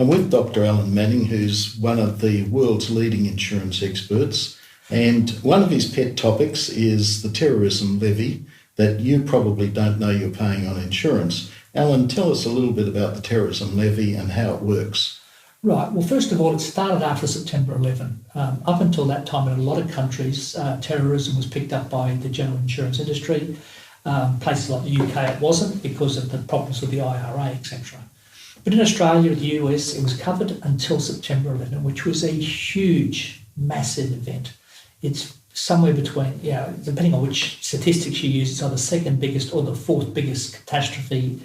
I'm with Dr Allan Manning, who's one of the world's leading insurance experts, and one of his pet topics is the terrorism levy that you probably don't know you're paying on insurance. Alan, tell us a little bit about the terrorism levy and how it works. Right. Well, first of all, it started after September 11. Up until that time, in a lot of countries, terrorism was picked up by the general insurance industry. Places like the UK, it wasn't because of the problems with the IRA, etc. But in Australia, the US, it was covered until September 11, which was a huge, massive event. It's somewhere between, depending on which statistics you use, it's either the second biggest or the fourth biggest catastrophe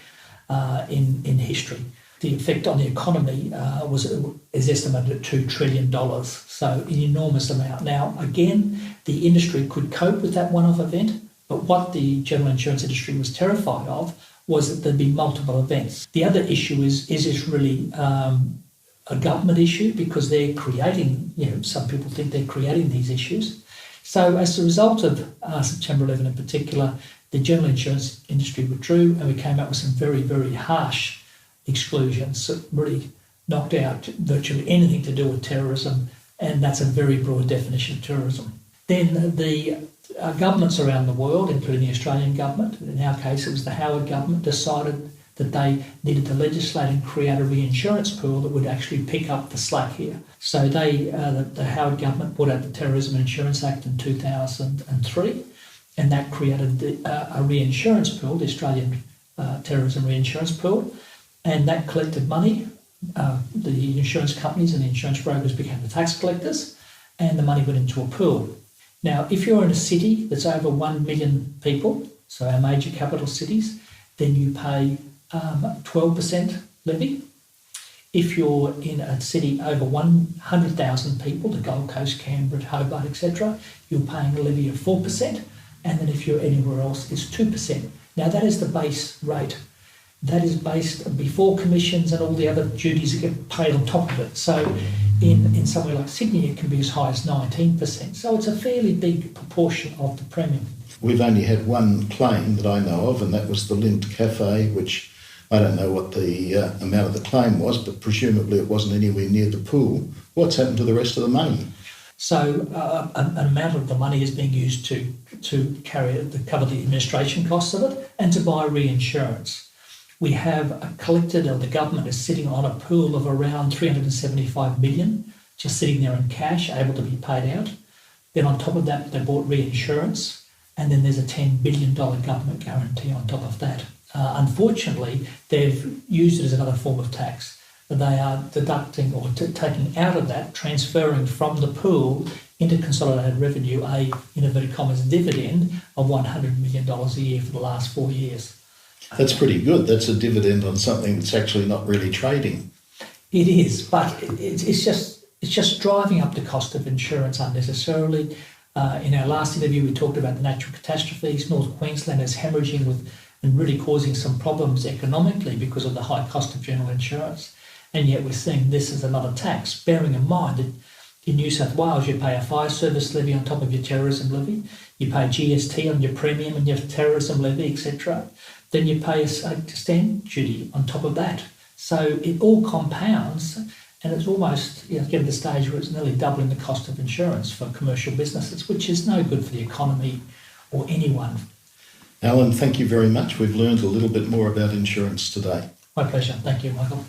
in history. The effect on the economy is estimated at $2 trillion, so an enormous amount. Now, again, the industry could cope with that one-off event, but what the general insurance industry was terrified of was that there'd be multiple events. The other issue is this really a government issue? Because they're creating, some people think they're creating these issues. So as a result of September 11 in particular, the general insurance industry withdrew, and we came up with some very, very harsh exclusions that really knocked out virtually anything to do with terrorism, and that's a very broad definition of terrorism. Then the governments around the world, including the Australian government, in our case it was the Howard government, decided that they needed to legislate and create a reinsurance pool that would actually pick up the slack here. So the Howard government put out the Terrorism Insurance Act in 2003, and that created a reinsurance pool, the Australian Terrorism Reinsurance Pool, and that collected money. The insurance companies and the insurance brokers became the tax collectors, and the money went into a pool. Now, if you're in a city that's over 1 million people, so our major capital cities, then you pay 12% levy. If you're in a city over 100,000 people, the Gold Coast, Canberra, Hobart, etc., you're paying a levy of 4%, and then if you're anywhere else, it's 2%. Now, that is the base rate. That is based before commissions and all the other duties that get paid on top of it. So in somewhere like Sydney, it can be as high as 19%. So it's a fairly big proportion of the premium. We've only had one claim that I know of, and that was the Lint Cafe, which I don't know what the amount of the claim was, but presumably it wasn't anywhere near the pool. What's happened to the rest of the money? So an amount of the money is being used to cover the administration costs of it and to buy reinsurance. We have collected, or the government is sitting on a pool of around 375 million, just sitting there in cash, able to be paid out. Then on top of that, they bought reinsurance, and then there's a $10 billion government guarantee on top of that. Unfortunately, they've used it as another form of tax. They are deducting or taking out of that, transferring from the pool into consolidated revenue in inverted commas, dividend of $100 million a year for the last 4 years. That's pretty good. That's a dividend on something that's actually not really trading. It is, but it's just driving up the cost of insurance unnecessarily. In our last interview, we talked about the natural catastrophes. North Queensland is hemorrhaging and really causing some problems economically because of the high cost of general insurance. And yet we're seeing this as another tax, bearing in mind that in New South Wales, you pay a fire service levy on top of your terrorism levy. You pay GST on your premium and your terrorism levy, etc. Then you pay a stamp duty on top of that. So it all compounds, and it's almost getting to the stage where it's nearly doubling the cost of insurance for commercial businesses, which is no good for the economy or anyone. Alan, thank you very much. We've learned a little bit more about insurance today. My pleasure. Thank you, Michael.